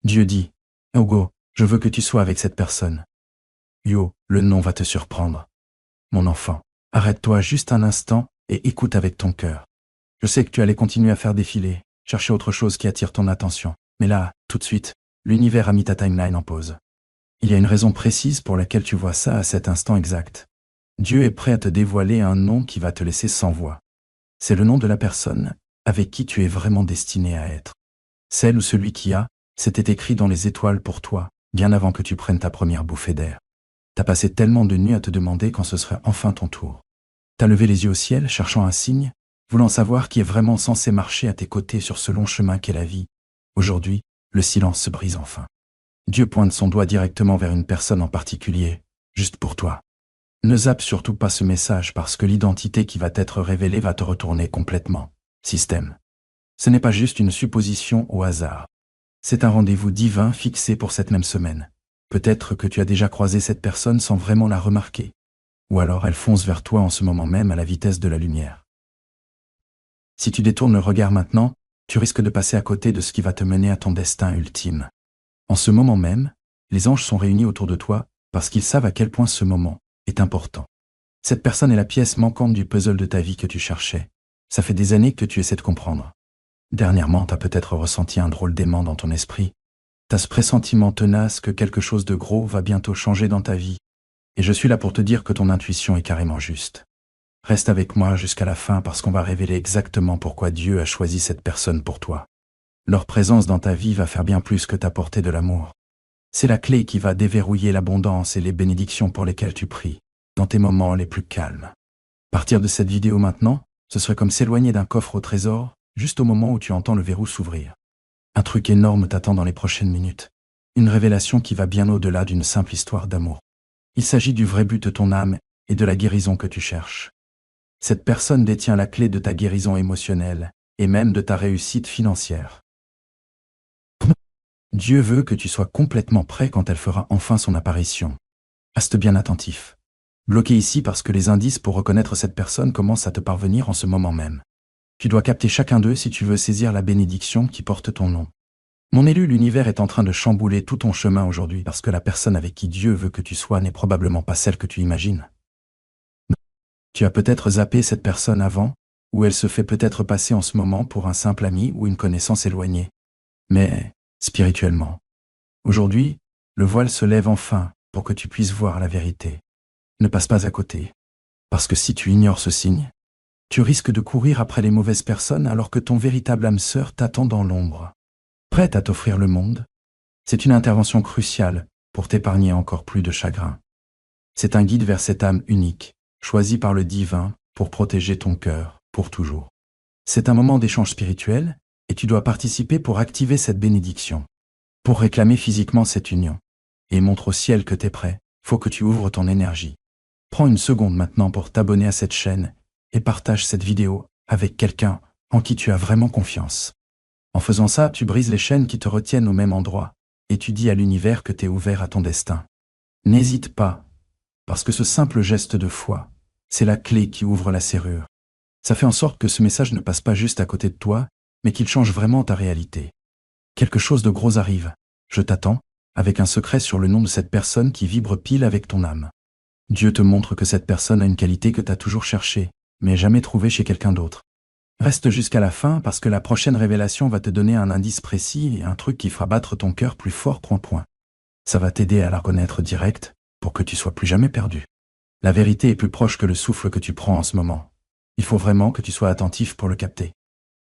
Dieu dit, Hugo, je veux que tu sois avec cette personne. Yo, le nom va te surprendre. Mon enfant, arrête-toi juste un instant et écoute avec ton cœur. Je sais que tu allais continuer à faire défiler, chercher autre chose qui attire ton attention. Mais là, tout de suite, l'univers a mis ta timeline en pause. Il y a une raison précise pour laquelle tu vois ça à cet instant exact. Dieu est prêt à te dévoiler un nom qui va te laisser sans voix. C'est le nom de la personne avec qui tu es vraiment destiné à être. Celle ou celui qui a, c'était écrit dans les étoiles pour toi, bien avant que tu prennes ta première bouffée d'air. T'as passé tellement de nuits à te demander quand ce serait enfin ton tour. T'as levé les yeux au ciel, cherchant un signe, voulant savoir qui est vraiment censé marcher à tes côtés sur ce long chemin qu'est la vie. Aujourd'hui, le silence se brise enfin. Dieu pointe son doigt directement vers une personne en particulier, juste pour toi. Ne zappe surtout pas ce message parce que l'identité qui va t'être révélée va te retourner complètement. Système. Ce n'est pas juste une supposition au hasard. C'est un rendez-vous divin fixé pour cette même semaine. Peut-être que tu as déjà croisé cette personne sans vraiment la remarquer. Ou alors elle fonce vers toi en ce moment même à la vitesse de la lumière. Si tu détournes le regard maintenant, tu risques de passer à côté de ce qui va te mener à ton destin ultime. En ce moment même, les anges sont réunis autour de toi parce qu'ils savent à quel point ce moment est important. Cette personne est la pièce manquante du puzzle de ta vie que tu cherchais. Ça fait des années que tu essaies de comprendre. Dernièrement, tu as peut-être ressenti un drôle d'aimant dans ton esprit. Tu as ce pressentiment tenace que quelque chose de gros va bientôt changer dans ta vie. Et je suis là pour te dire que ton intuition est carrément juste. Reste avec moi jusqu'à la fin parce qu'on va révéler exactement pourquoi Dieu a choisi cette personne pour toi. Leur présence dans ta vie va faire bien plus que t'apporter de l'amour. C'est la clé qui va déverrouiller l'abondance et les bénédictions pour lesquelles tu pries, dans tes moments les plus calmes. Partir de cette vidéo maintenant, ce serait comme s'éloigner d'un coffre au trésor, juste au moment où tu entends le verrou s'ouvrir. Un truc énorme t'attend dans les prochaines minutes. Une révélation qui va bien au-delà d'une simple histoire d'amour. Il s'agit du vrai but de ton âme et de la guérison que tu cherches. Cette personne détient la clé de ta guérison émotionnelle et même de ta réussite financière. Dieu veut que tu sois complètement prêt quand elle fera enfin son apparition. Reste bien attentif. Bloqué ici parce que les indices pour reconnaître cette personne commencent à te parvenir en ce moment même. Tu dois capter chacun d'eux si tu veux saisir la bénédiction qui porte ton nom. Mon élu, l'univers est en train de chambouler tout ton chemin aujourd'hui parce que la personne avec qui Dieu veut que tu sois n'est probablement pas celle que tu imagines. Tu as peut-être zappé cette personne avant, ou elle se fait peut-être passer en ce moment pour un simple ami ou une connaissance éloignée. Mais, spirituellement, aujourd'hui, le voile se lève enfin pour que tu puisses voir la vérité. Ne passe pas à côté, parce que si tu ignores ce signe, tu risques de courir après les mauvaises personnes alors que ton véritable âme sœur t'attend dans l'ombre. Prête à t'offrir le monde, c'est une intervention cruciale pour t'épargner encore plus de chagrin. C'est un guide vers cette âme unique, choisie par le divin pour protéger ton cœur pour toujours. C'est un moment d'échange spirituel et tu dois participer pour activer cette bénédiction. Pour réclamer physiquement cette union, et montre au ciel que t'es prêt, faut que tu ouvres ton énergie. Prends une seconde maintenant pour t'abonner à cette chaîne et partage cette vidéo avec quelqu'un en qui tu as vraiment confiance. En faisant ça, tu brises les chaînes qui te retiennent au même endroit et tu dis à l'univers que t'es ouvert à ton destin. N'hésite pas, parce que ce simple geste de foi, c'est la clé qui ouvre la serrure. Ça fait en sorte que ce message ne passe pas juste à côté de toi, mais qu'il change vraiment ta réalité. Quelque chose de gros arrive. Je t'attends, avec un secret sur le nom de cette personne qui vibre pile avec ton âme. Dieu te montre que cette personne a une qualité que tu as toujours cherchée, mais jamais trouvée chez quelqu'un d'autre. Reste jusqu'à la fin parce que la prochaine révélation va te donner un indice précis et un truc qui fera battre ton cœur plus fort . Ça va t'aider à la reconnaître direct pour que tu sois plus jamais perdu. La vérité est plus proche que le souffle que tu prends en ce moment. Il faut vraiment que tu sois attentif pour le capter.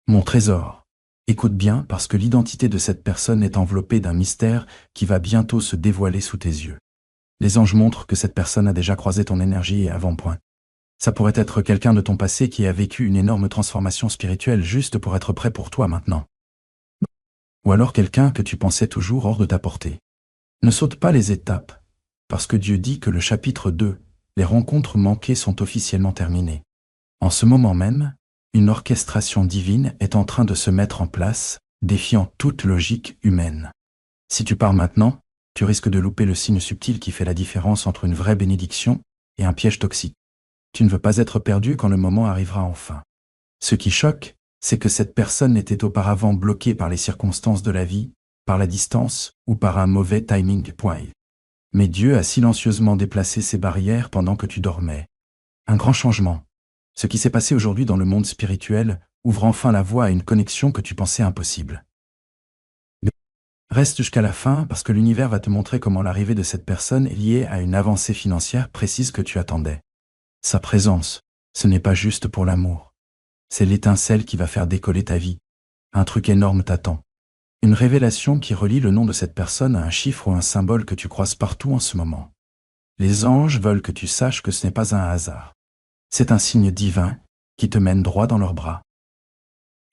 Mon trésor. Écoute bien parce que l'identité de cette personne est enveloppée d'un mystère qui va bientôt se dévoiler sous tes yeux. Les anges montrent que cette personne a déjà croisé ton énergie et avant-point. Ça pourrait être quelqu'un de ton passé qui a vécu une énorme transformation spirituelle juste pour être prêt pour toi maintenant. Ou alors quelqu'un que tu pensais toujours hors de ta portée. Ne saute pas les étapes, parce que Dieu dit que le chapitre 2, les rencontres manquées sont officiellement terminées. En ce moment même, une orchestration divine est en train de se mettre en place, défiant toute logique humaine. Si tu pars maintenant, tu risques de louper le signe subtil qui fait la différence entre une vraie bénédiction et un piège toxique. Tu ne veux pas être perdu quand le moment arrivera enfin. Ce qui choque, c'est que cette personne était auparavant bloquée par les circonstances de la vie, par la distance ou par un mauvais timing. Mais Dieu a silencieusement déplacé ces barrières pendant que tu dormais. Un grand changement. Ce qui s'est passé aujourd'hui dans le monde spirituel ouvre enfin la voie à une connexion que tu pensais impossible. Reste jusqu'à la fin parce que l'univers va te montrer comment l'arrivée de cette personne est liée à une avancée financière précise que tu attendais. Sa présence, ce n'est pas juste pour l'amour. C'est l'étincelle qui va faire décoller ta vie. Un truc énorme t'attend. Une révélation qui relie le nom de cette personne à un chiffre ou un symbole que tu croises partout en ce moment. Les anges veulent que tu saches que ce n'est pas un hasard. C'est un signe divin qui te mène droit dans leurs bras.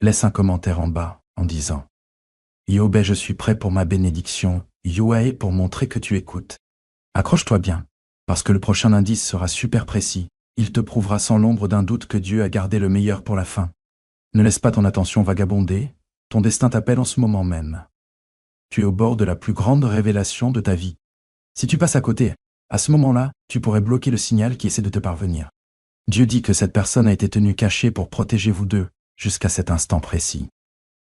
Laisse un commentaire en bas en disant « Yobé, je suis prêt pour ma bénédiction, Yoae pour montrer que tu écoutes. » Accroche-toi bien, parce que le prochain indice sera super précis. Il te prouvera sans l'ombre d'un doute que Dieu a gardé le meilleur pour la fin. Ne laisse pas ton attention vagabonder, ton destin t'appelle en ce moment même. Tu es au bord de la plus grande révélation de ta vie. Si tu passes à côté, à ce moment-là, tu pourrais bloquer le signal qui essaie de te parvenir. Dieu dit que cette personne a été tenue cachée pour protéger vous deux, jusqu'à cet instant précis.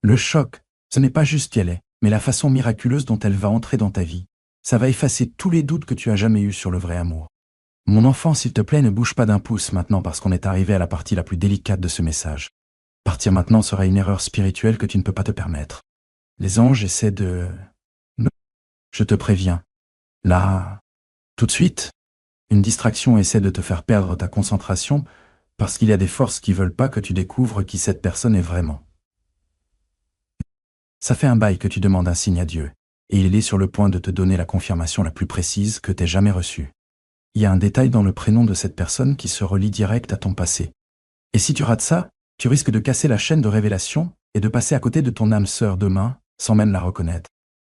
Le choc, ce n'est pas juste qui elle est, mais la façon miraculeuse dont elle va entrer dans ta vie. Ça va effacer tous les doutes que tu as jamais eus sur le vrai amour. Mon enfant, s'il te plaît, ne bouge pas d'un pouce maintenant parce qu'on est arrivé à la partie la plus délicate de ce message. Partir maintenant sera une erreur spirituelle que tu ne peux pas te permettre. Les anges essaient de... Je te préviens. Là, tout de suite, une distraction essaie de te faire perdre ta concentration parce qu'il y a des forces qui veulent pas que tu découvres qui cette personne est vraiment. Ça fait un bail que tu demandes un signe à Dieu, et il est sur le point de te donner la confirmation la plus précise que t'aies jamais reçue. Il y a un détail dans le prénom de cette personne qui se relie direct à ton passé. Et si tu rates ça, tu risques de casser la chaîne de révélation et de passer à côté de ton âme sœur demain, sans même la reconnaître.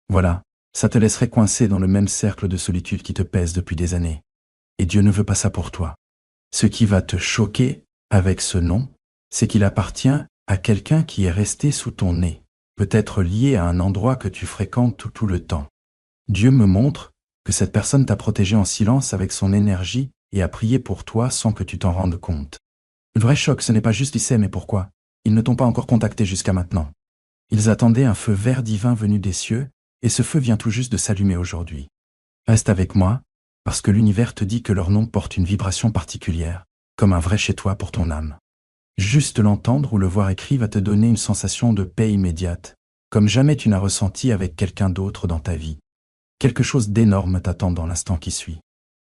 Voilà, ça te laisserait coincé dans le même cercle de solitude qui te pèse depuis des années. Et Dieu ne veut pas ça pour toi. Ce qui va te choquer avec ce nom, c'est qu'il appartient à quelqu'un qui est resté sous ton nez, peut-être lié à un endroit que tu fréquentes tout le temps. Dieu me montre que cette personne t'a protégé en silence avec son énergie et a prié pour toi sans que tu t'en rendes compte. Le vrai choc, ce n'est pas juste ils s'aiment et pourquoi. Ils ne t'ont pas encore contacté jusqu'à maintenant. Ils attendaient un feu vert divin venu des cieux, et ce feu vient tout juste de s'allumer aujourd'hui. Reste avec moi, parce que l'univers te dit que leur nom porte une vibration particulière, comme un vrai chez toi pour ton âme. Juste l'entendre ou le voir écrit va te donner une sensation de paix immédiate, comme jamais tu n'as ressenti avec quelqu'un d'autre dans ta vie. Quelque chose d'énorme t'attend dans l'instant qui suit.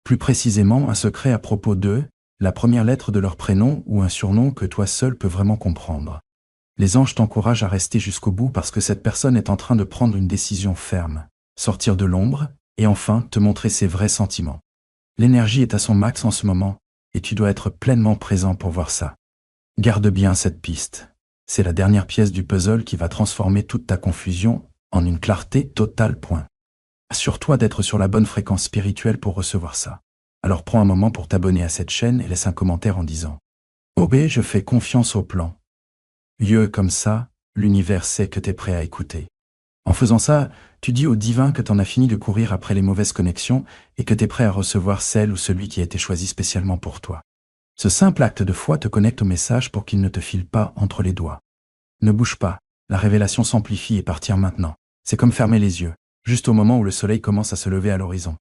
Plus précisément, un secret à propos d'eux, la première lettre de leur prénom ou un surnom que toi seul peux vraiment comprendre. Les anges t'encouragent à rester jusqu'au bout parce que cette personne est en train de prendre une décision ferme, sortir de l'ombre et enfin te montrer ses vrais sentiments. L'énergie est à son max en ce moment et tu dois être pleinement présent pour voir ça. Garde bien cette piste. C'est la dernière pièce du puzzle qui va transformer toute ta confusion en une clarté totale. Assure-toi d'être sur la bonne fréquence spirituelle pour recevoir ça. Alors prends un moment pour t'abonner à cette chaîne et laisse un commentaire en disant « Obé, je fais confiance au plan ». Comme ça, l'univers sait que t'es prêt à écouter. En faisant ça, tu dis au divin que t'en as fini de courir après les mauvaises connexions et que t'es prêt à recevoir celle ou celui qui a été choisi spécialement pour toi. Ce simple acte de foi te connecte au message pour qu'il ne te file pas entre les doigts. Ne bouge pas, la révélation s'amplifie et partir maintenant. C'est comme fermer les yeux, juste au moment où le soleil commence à se lever à l'horizon.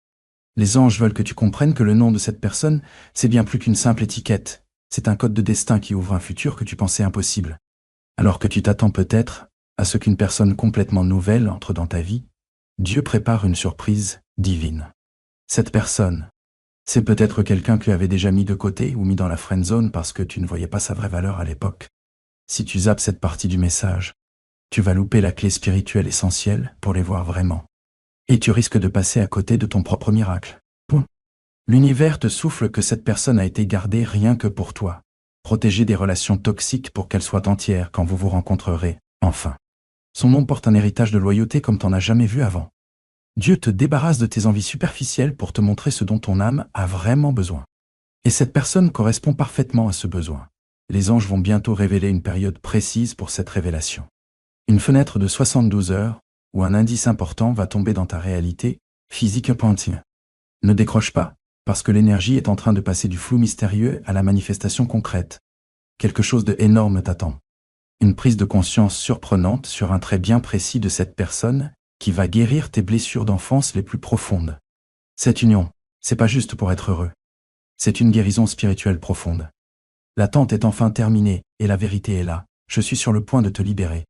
Les anges veulent que tu comprennes que le nom de cette personne, c'est bien plus qu'une simple étiquette. C'est un code de destin qui ouvre un futur que tu pensais impossible. Alors que tu t'attends peut-être à ce qu'une personne complètement nouvelle entre dans ta vie, Dieu prépare une surprise divine. Cette personne, c'est peut-être quelqu'un que tu avais déjà mis de côté ou mis dans la friend zone parce que tu ne voyais pas sa vraie valeur à l'époque. Si tu zappes cette partie du message, tu vas louper la clé spirituelle essentielle pour les voir vraiment. Et tu risques de passer à côté de ton propre miracle. L'univers te souffle que cette personne a été gardée rien que pour toi. Protégée des relations toxiques pour qu'elle soit entière quand vous vous rencontrerez, enfin. Son nom porte un héritage de loyauté comme t'en as jamais vu avant. Dieu te débarrasse de tes envies superficielles pour te montrer ce dont ton âme a vraiment besoin. Et cette personne correspond parfaitement à ce besoin. Les anges vont bientôt révéler une période précise pour cette révélation. Une fenêtre de 72 heures, où un indice important va tomber dans ta réalité, physique. Ne décroche pas, parce que l'énergie est en train de passer du flou mystérieux à la manifestation concrète. Quelque chose d'énorme t'attend. Une prise de conscience surprenante sur un trait bien précis de cette personne qui va guérir tes blessures d'enfance les plus profondes. Cette union, c'est pas juste pour être heureux. C'est une guérison spirituelle profonde. L'attente est enfin terminée, et la vérité est là. Je suis sur le point de te libérer.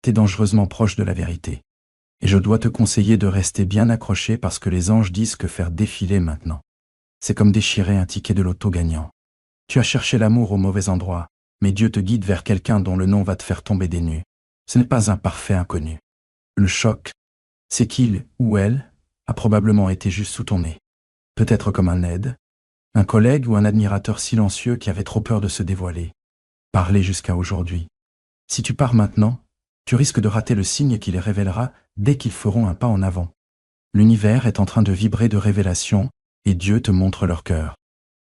T'es dangereusement proche de la vérité. Et je dois te conseiller de rester bien accroché parce que les anges disent que faire défiler maintenant. C'est comme déchirer un ticket de loto gagnant. Tu as cherché l'amour au mauvais endroit, mais Dieu te guide vers quelqu'un dont le nom va te faire tomber des nues. Ce n'est pas un parfait inconnu. Le choc, c'est qu'il, ou elle, a probablement été juste sous ton nez. Peut-être comme un aide, un collègue ou un admirateur silencieux qui avait trop peur de se dévoiler. Parler jusqu'à aujourd'hui. Si tu pars maintenant, tu risques de rater le signe qui les révélera dès qu'ils feront un pas en avant. L'univers est en train de vibrer de révélation, et Dieu te montre leur cœur.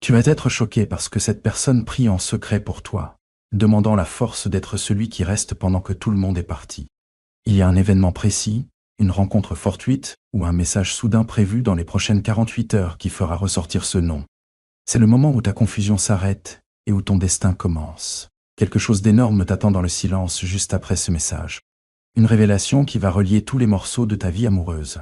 Tu vas être choqué parce que cette personne prie en secret pour toi, demandant la force d'être celui qui reste pendant que tout le monde est parti. Il y a un événement précis, une rencontre fortuite ou un message soudain prévu dans les prochaines 48 heures qui fera ressortir ce nom. C'est le moment où ta confusion s'arrête et où ton destin commence. Quelque chose d'énorme t'attend dans le silence juste après ce message. Une révélation qui va relier tous les morceaux de ta vie amoureuse.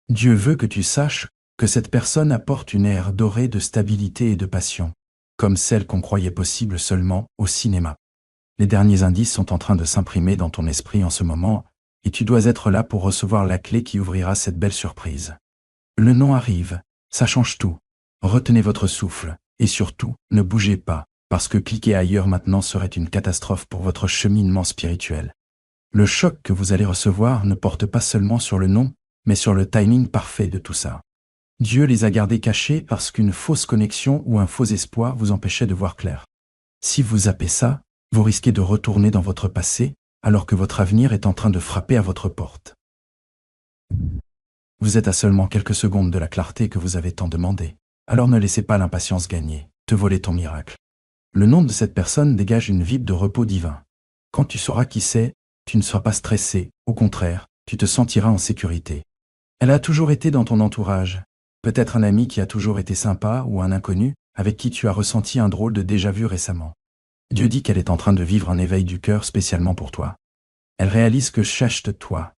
Dieu veut que tu saches que cette personne apporte une ère dorée de stabilité et de passion, comme celle qu'on croyait possible seulement au cinéma. Les derniers indices sont en train de s'imprimer dans ton esprit en ce moment, et tu dois être là pour recevoir la clé qui ouvrira cette belle surprise. Le nom arrive, ça change tout. Retenez votre souffle, et surtout, ne bougez pas, parce que cliquer ailleurs maintenant serait une catastrophe pour votre cheminement spirituel. Le choc que vous allez recevoir ne porte pas seulement sur le nom, mais sur le timing parfait de tout ça. Dieu les a gardés cachés parce qu'une fausse connexion ou un faux espoir vous empêchait de voir clair. Si vous zappez ça, vous risquez de retourner dans votre passé, alors que votre avenir est en train de frapper à votre porte. Vous êtes à seulement quelques secondes de la clarté que vous avez tant demandé. Alors ne laissez pas l'impatience gagner, te voler ton miracle. Le nom de cette personne dégage une vibe de repos divin. Quand tu sauras qui c'est, tu ne seras pas stressé, au contraire, tu te sentiras en sécurité. Elle a toujours été dans ton entourage. Peut-être un ami qui a toujours été sympa ou un inconnu avec qui tu as ressenti un drôle de déjà-vu récemment. Dieu dit qu'elle est en train de vivre un éveil du cœur spécialement pour toi. Elle réalise que cherche toi,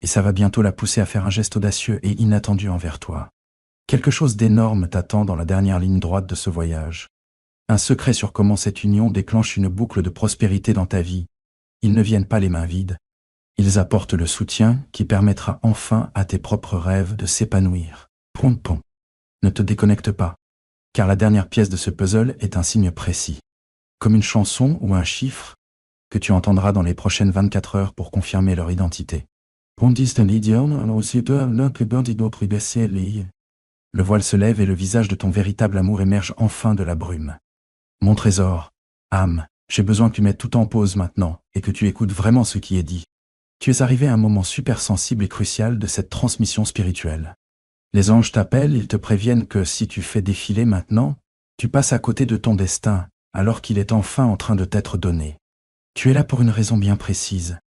et ça va bientôt la pousser à faire un geste audacieux et inattendu envers toi. Quelque chose d'énorme t'attend dans la dernière ligne droite de ce voyage. Un secret sur comment cette union déclenche une boucle de prospérité dans ta vie. Ils ne viennent pas les mains vides. Ils apportent le soutien qui permettra enfin à tes propres rêves de s'épanouir. Pom pom. Ne te déconnecte pas, car la dernière pièce de ce puzzle est un signe précis. Comme une chanson ou un chiffre que tu entendras dans les prochaines 24 heures pour confirmer leur identité. Le voile se lève et le visage de ton véritable amour émerge enfin de la brume. Mon trésor, âme, j'ai besoin que tu mettes tout en pause maintenant et que tu écoutes vraiment ce qui est dit. Tu es arrivé à un moment super sensible et crucial de cette transmission spirituelle. Les anges t'appellent, ils te préviennent que si tu fais défiler maintenant, tu passes à côté de ton destin, alors qu'il est enfin en train de t'être donné. Tu es là pour une raison bien précise.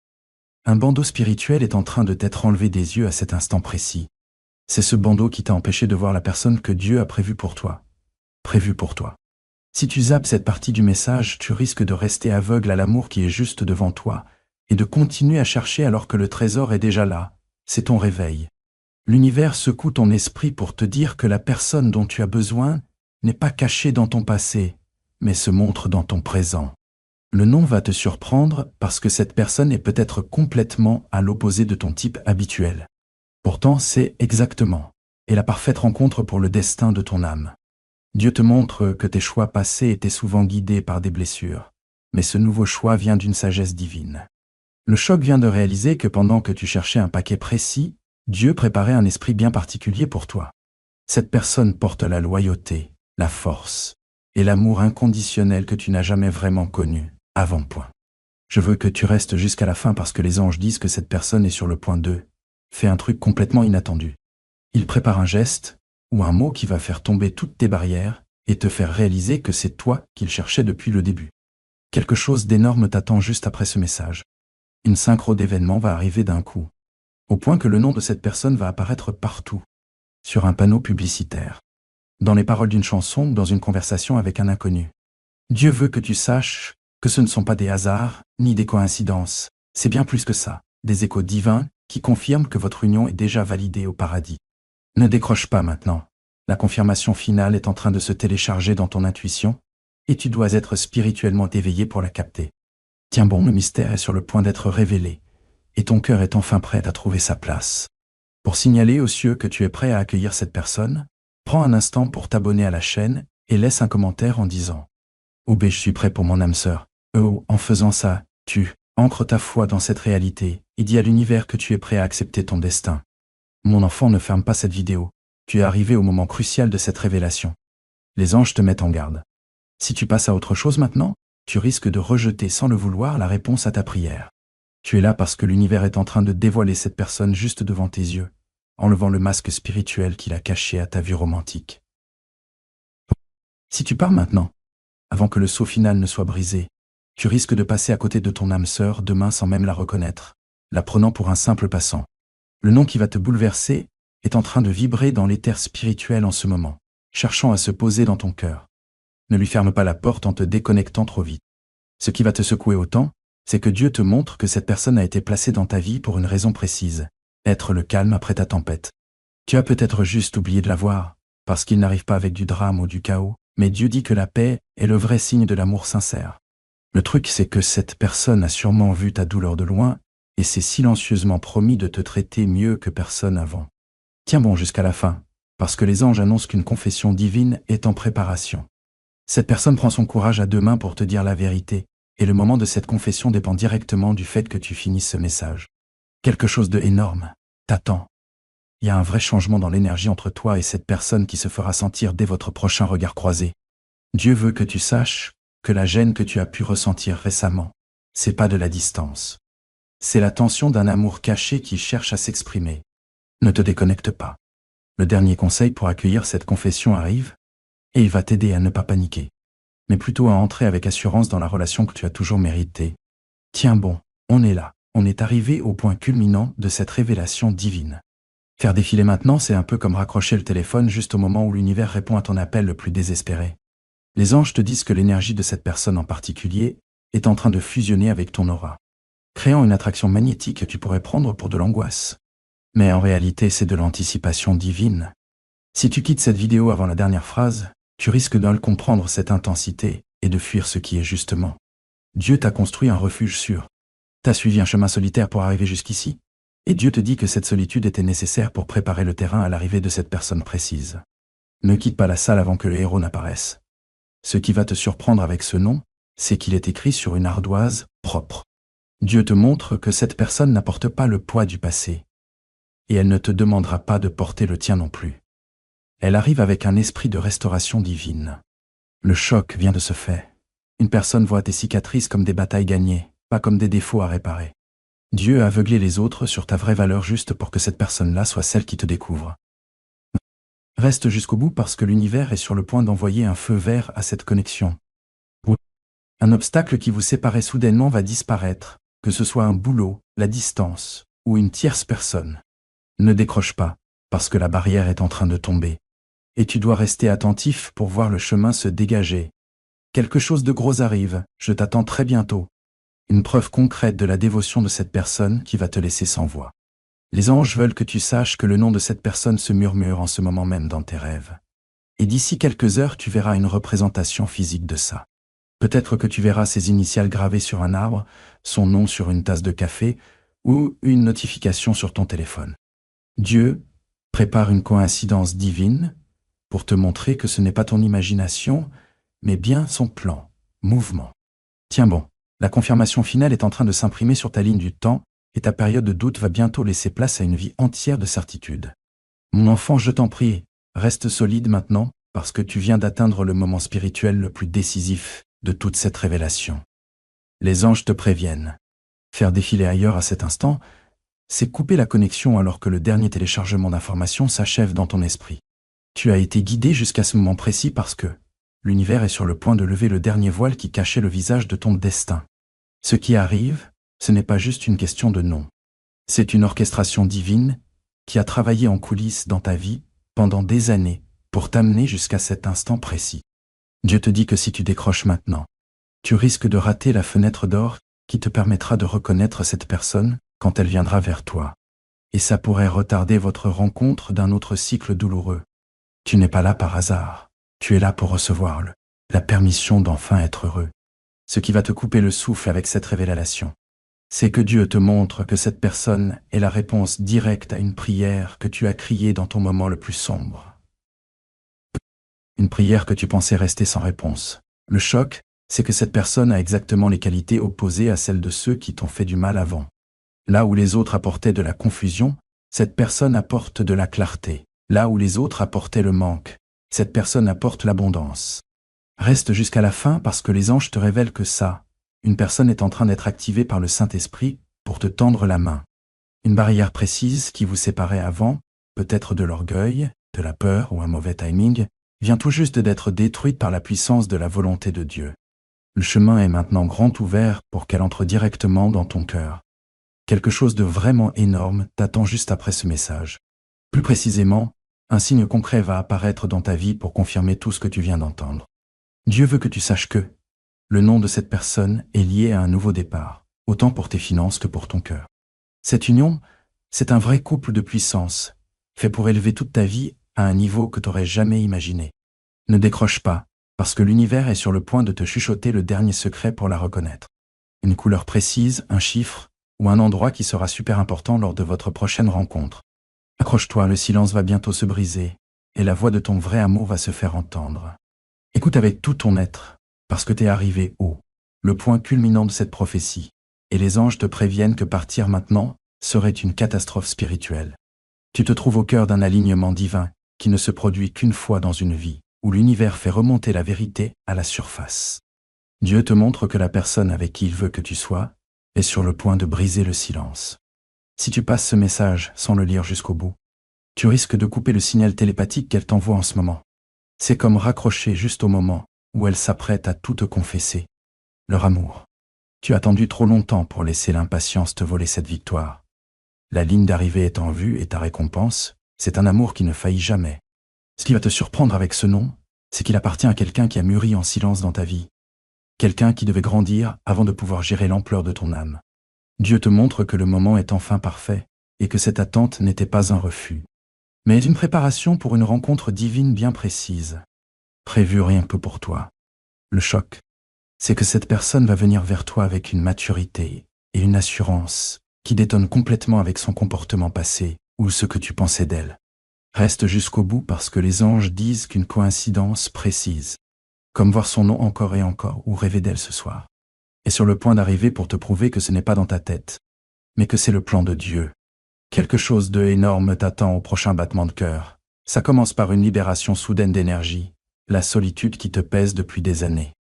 Un bandeau spirituel est en train de t'être enlevé des yeux à cet instant précis. C'est ce bandeau qui t'a empêché de voir la personne que Dieu a prévue pour toi. Prévue pour toi. Si tu zappes cette partie du message, tu risques de rester aveugle à l'amour qui est juste devant toi, et de continuer à chercher alors que le trésor est déjà là. C'est ton réveil. L'univers secoue ton esprit pour te dire que la personne dont tu as besoin n'est pas cachée dans ton passé, mais se montre dans ton présent. Le nom va te surprendre parce que cette personne est peut-être complètement à l'opposé de ton type habituel. Pourtant, c'est exactement et la parfaite rencontre pour le destin de ton âme. Dieu te montre que tes choix passés étaient souvent guidés par des blessures, mais ce nouveau choix vient d'une sagesse divine. Le choc vient de réaliser que pendant que tu cherchais un paquet précis, Dieu préparait un esprit bien particulier pour toi. Cette personne porte la loyauté, la force et l'amour inconditionnel que tu n'as jamais vraiment connu, avant point. Je veux que tu restes jusqu'à la fin parce que les anges disent que cette personne est sur le point de faire un truc complètement inattendu. Il prépare un geste ou un mot qui va faire tomber toutes tes barrières et te faire réaliser que c'est toi qu'il cherchait depuis le début. Quelque chose d'énorme t'attend juste après ce message. Une synchro d'événements va arriver d'un coup, au point que le nom de cette personne va apparaître partout, sur un panneau publicitaire, dans les paroles d'une chanson ou dans une conversation avec un inconnu. Dieu veut que tu saches que ce ne sont pas des hasards, ni des coïncidences, c'est bien plus que ça, des échos divins qui confirme que votre union est déjà validée au paradis. Ne décroche pas maintenant. La confirmation finale est en train de se télécharger dans ton intuition, et tu dois être spirituellement éveillé pour la capter. Tiens bon, le mystère est sur le point d'être révélé, et ton cœur est enfin prêt à trouver sa place. Pour signaler aux cieux que tu es prêt à accueillir cette personne, prends un instant pour t'abonner à la chaîne et laisse un commentaire en disant « Oh ben je suis prêt pour mon âme sœur ». Oh, en faisant ça, tu ancres ta foi dans cette réalité et dis à l'univers que tu es prêt à accepter ton destin. Mon enfant, ne ferme pas cette vidéo. Tu es arrivé au moment crucial de cette révélation. Les anges te mettent en garde. Si tu passes à autre chose maintenant, tu risques de rejeter sans le vouloir la réponse à ta prière. Tu es là parce que l'univers est en train de dévoiler cette personne juste devant tes yeux, enlevant le masque spirituel qu'il a caché à ta vue romantique. Si tu pars maintenant, avant que le saut final ne soit brisé, tu risques de passer à côté de ton âme sœur demain sans même la reconnaître, la prenant pour un simple passant. Le nom qui va te bouleverser est en train de vibrer dans l'éther spirituel en ce moment, cherchant à se poser dans ton cœur. Ne lui ferme pas la porte en te déconnectant trop vite. Ce qui va te secouer autant, c'est que Dieu te montre que cette personne a été placée dans ta vie pour une raison précise, être le calme après ta tempête. Tu as peut-être juste oublié de la voir, parce qu'il n'arrive pas avec du drame ou du chaos, mais Dieu dit que la paix est le vrai signe de l'amour sincère. Le truc, c'est que cette personne a sûrement vu ta douleur de loin et s'est silencieusement promis de te traiter mieux que personne avant. Tiens bon jusqu'à la fin, parce que les anges annoncent qu'une confession divine est en préparation. Cette personne prend son courage à deux mains pour te dire la vérité, et le moment de cette confession dépend directement du fait que tu finisses ce message. Quelque chose de énorme t'attend. Il y a un vrai changement dans l'énergie entre toi et cette personne qui se fera sentir dès votre prochain regard croisé. Dieu veut que tu saches que la gêne que tu as pu ressentir récemment, c'est pas de la distance. C'est la tension d'un amour caché qui cherche à s'exprimer. Ne te déconnecte pas. Le dernier conseil pour accueillir cette confession arrive, et il va t'aider à ne pas paniquer, mais plutôt à entrer avec assurance dans la relation que tu as toujours méritée. Tiens bon, on est là, on est arrivé au point culminant de cette révélation divine. Faire défiler maintenant, c'est un peu comme raccrocher le téléphone juste au moment où l'univers répond à ton appel le plus désespéré. Les anges te disent que l'énergie de cette personne en particulier est en train de fusionner avec ton aura, créant une attraction magnétique que tu pourrais prendre pour de l'angoisse. Mais en réalité, c'est de l'anticipation divine. Si tu quittes cette vidéo avant la dernière phrase, tu risques de mal comprendre cette intensité et de fuir ce qui est justement. Dieu t'a construit un refuge sûr. T'as suivi un chemin solitaire pour arriver jusqu'ici. Et Dieu te dit que cette solitude était nécessaire pour préparer le terrain à l'arrivée de cette personne précise. Ne quitte pas la salle avant que le héros n'apparaisse. Ce qui va te surprendre avec ce nom, c'est qu'il est écrit sur une ardoise propre. Dieu te montre que cette personne n'apporte pas le poids du passé. Et elle ne te demandera pas de porter le tien non plus. Elle arrive avec un esprit de restauration divine. Le choc vient de se faire. Une personne voit tes cicatrices comme des batailles gagnées, pas comme des défauts à réparer. Dieu a aveuglé les autres sur ta vraie valeur juste pour que cette personne-là soit celle qui te découvre. Reste jusqu'au bout parce que l'univers est sur le point d'envoyer un feu vert à cette connexion. Un obstacle qui vous séparait soudainement va disparaître, que ce soit un boulot, la distance ou une tierce personne. Ne décroche pas, parce que la barrière est en train de tomber. Et tu dois rester attentif pour voir le chemin se dégager. Quelque chose de gros arrive, je t'attends très bientôt. Une preuve concrète de la dévotion de cette personne qui va te laisser sans voix. Les anges veulent que tu saches que le nom de cette personne se murmure en ce moment même dans tes rêves. Et d'ici quelques heures, tu verras une représentation physique de ça. Peut-être que tu verras ses initiales gravées sur un arbre, son nom sur une tasse de café ou une notification sur ton téléphone. Dieu prépare une coïncidence divine pour te montrer que ce n'est pas ton imagination, mais bien son plan, mouvement. Tiens bon. La confirmation finale est en train de s'imprimer sur ta ligne du temps, et ta période de doute va bientôt laisser place à une vie entière de certitude. Mon enfant, je t'en prie, reste solide maintenant, parce que tu viens d'atteindre le moment spirituel le plus décisif de toute cette révélation. Les anges te préviennent. Faire défiler ailleurs à cet instant, c'est couper la connexion alors que le dernier téléchargement d'informations s'achève dans ton esprit. Tu as été guidé jusqu'à ce moment précis parce que l'univers est sur le point de lever le dernier voile qui cachait le visage de ton destin. Ce qui arrive, ce n'est pas juste une question de nom. C'est une orchestration divine qui a travaillé en coulisses dans ta vie pendant des années pour t'amener jusqu'à cet instant précis. Dieu te dit que si tu décroches maintenant, tu risques de rater la fenêtre d'or qui te permettra de reconnaître cette personne quand elle viendra vers toi. et ça pourrait retarder votre rencontre d'un autre cycle douloureux. Tu n'es pas là par hasard, tu es là pour recevoir la permission d'enfin être heureux. Ce qui va te couper le souffle avec cette révélation, c'est que Dieu te montre que cette personne est la réponse directe à une prière que tu as criée dans ton moment le plus sombre. Une prière que tu pensais rester sans réponse. Le choc, c'est que cette personne a exactement les qualités opposées à celles de ceux qui t'ont fait du mal avant. Là où les autres apportaient de la confusion, cette personne apporte de la clarté. Là où les autres apportaient le manque, cette personne apporte l'abondance. Reste jusqu'à la fin parce que les anges te révèlent que une personne est en train d'être activée par le Saint-Esprit pour te tendre la main. Une barrière précise qui vous séparait avant, peut-être de l'orgueil, de la peur ou un mauvais timing, vient tout juste d'être détruite par la puissance de la volonté de Dieu. Le chemin est maintenant grand ouvert pour qu'elle entre directement dans ton cœur. Quelque chose de vraiment énorme t'attend juste après ce message. Plus précisément, un signe concret va apparaître dans ta vie pour confirmer tout ce que tu viens d'entendre. Dieu veut que tu saches que le nom de cette personne est lié à un nouveau départ, autant pour tes finances que pour ton cœur. Cette union, c'est un vrai couple de puissance, fait pour élever toute ta vie à un niveau que tu n'aurais jamais imaginé. Ne décroche pas, parce que l'univers est sur le point de te chuchoter le dernier secret pour la reconnaître. Une couleur précise, un chiffre, ou un endroit qui sera super important lors de votre prochaine rencontre. Accroche-toi, le silence va bientôt se briser, et la voix de ton vrai amour va se faire entendre. Écoute avec tout ton être, parce que t'es arrivé haut, le point culminant de cette prophétie, et les anges te préviennent que partir maintenant serait une catastrophe spirituelle. Tu te trouves au cœur d'un alignement divin qui ne se produit qu'une fois dans une vie, où l'univers fait remonter la vérité à la surface. Dieu te montre que la personne avec qui il veut que tu sois est sur le point de briser le silence. Si tu passes ce message sans le lire jusqu'au bout, tu risques de couper le signal télépathique qu'elle t'envoie en ce moment. C'est comme raccrocher juste au moment où elle s'apprête à tout te confesser. Leur amour. Tu as attendu trop longtemps pour laisser l'impatience te voler cette victoire. La ligne d'arrivée est en vue et ta récompense, c'est un amour qui ne faillit jamais. Ce qui va te surprendre avec ce nom, c'est qu'il appartient à quelqu'un qui a mûri en silence dans ta vie. Quelqu'un qui devait grandir avant de pouvoir gérer l'ampleur de ton âme. Dieu te montre que le moment est enfin parfait et que cette attente n'était pas un refus, mais une préparation pour une rencontre divine bien précise, prévue rien que pour toi. Le choc, c'est que cette personne va venir vers toi avec une maturité et une assurance qui détonne complètement avec son comportement passé ou ce que tu pensais d'elle. Reste jusqu'au bout parce que les anges disent qu'une coïncidence précise, comme voir son nom encore et encore ou rêver d'elle ce soir, est sur le point d'arriver pour te prouver que ce n'est pas dans ta tête, mais que c'est le plan de Dieu. Quelque chose de énorme t'attend au prochain battement de cœur. Ça commence par une libération soudaine d'énergie, la solitude qui te pèse depuis des années.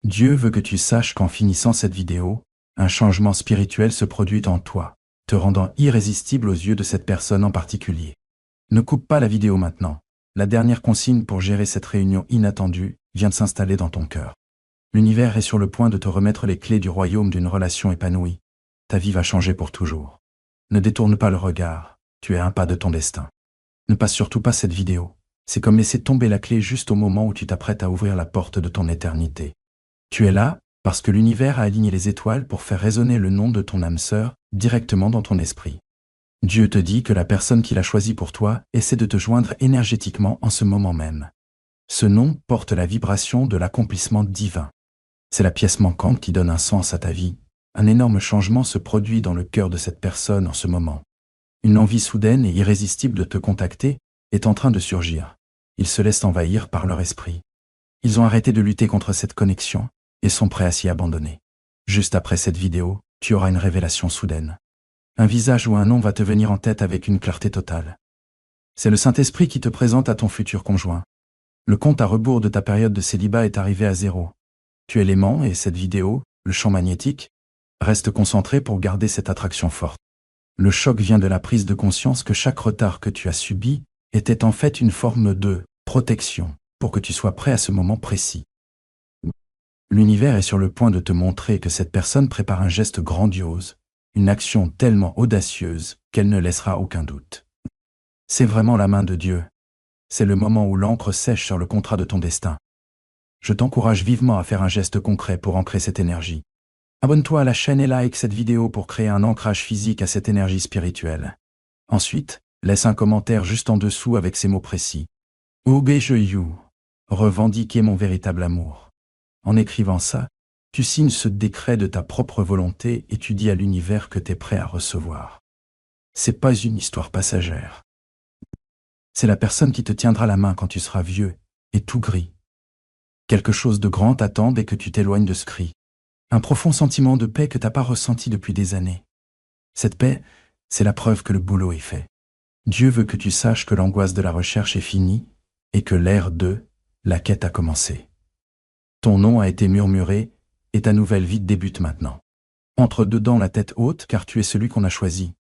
Dieu veut que tu saches qu'en finissant cette vidéo, un changement spirituel se produit en toi, te rendant irrésistible aux yeux de cette personne en particulier. Ne coupe pas la vidéo maintenant. La dernière consigne pour gérer cette réunion inattendue vient de s'installer dans ton cœur. L'univers est sur le point de te remettre les clés du royaume d'une relation épanouie. Ta vie va changer pour toujours. Ne détourne pas le regard, tu es à un pas de ton destin. Ne passe surtout pas cette vidéo. C'est comme laisser tomber la clé juste au moment où tu t'apprêtes à ouvrir la porte de ton éternité. Tu es là parce que l'univers a aligné les étoiles pour faire résonner le nom de ton âme sœur directement dans ton esprit. Dieu te dit que la personne qu'il a choisie pour toi essaie de te joindre énergétiquement en ce moment même. Ce nom porte la vibration de l'accomplissement divin. C'est la pièce manquante qui donne un sens à ta vie. Un énorme changement se produit dans le cœur de cette personne en ce moment. Une envie soudaine et irrésistible de te contacter est en train de surgir. Ils se laissent envahir par leur esprit. Ils ont arrêté de lutter contre cette connexion et sont prêts à s'y abandonner. Juste après cette vidéo, tu auras une révélation soudaine. Un visage ou un nom va te venir en tête avec une clarté totale. C'est le Saint-Esprit qui te présente à ton futur conjoint. Le compte à rebours de ta période de célibat est arrivé à 0. Tu es l'aimant et cette vidéo, le champ magnétique, reste concentré pour garder cette attraction forte. Le choc vient de la prise de conscience que chaque retard que tu as subi était en fait une forme de protection pour que tu sois prêt à ce moment précis. L'univers est sur le point de te montrer que cette personne prépare un geste grandiose, une action tellement audacieuse qu'elle ne laissera aucun doute. C'est vraiment la main de Dieu. C'est le moment où l'encre sèche sur le contrat de ton destin. Je t'encourage vivement à faire un geste concret pour ancrer cette énergie. Abonne-toi à la chaîne et like cette vidéo pour créer un ancrage physique à cette énergie spirituelle. Ensuite, laisse un commentaire juste en dessous avec ces mots précis. Oge je you. Revendiquer mon véritable amour. En écrivant ça, tu signes ce décret de ta propre volonté et tu dis à l'univers que tu es prêt à recevoir. C'est pas une histoire passagère. C'est la personne qui te tiendra la main quand tu seras vieux et tout gris. Quelque chose de grand t'attend dès que tu t'éloignes de ce cri. Un profond sentiment de paix que t'as pas ressenti depuis des années. Cette paix, c'est la preuve que le boulot est fait. Dieu veut que tu saches que l'angoisse de la recherche est finie et que l'ère de la quête a commencé. Ton nom a été murmuré et ta nouvelle vie débute maintenant. Entre dedans la tête haute car tu es celui qu'on a choisi.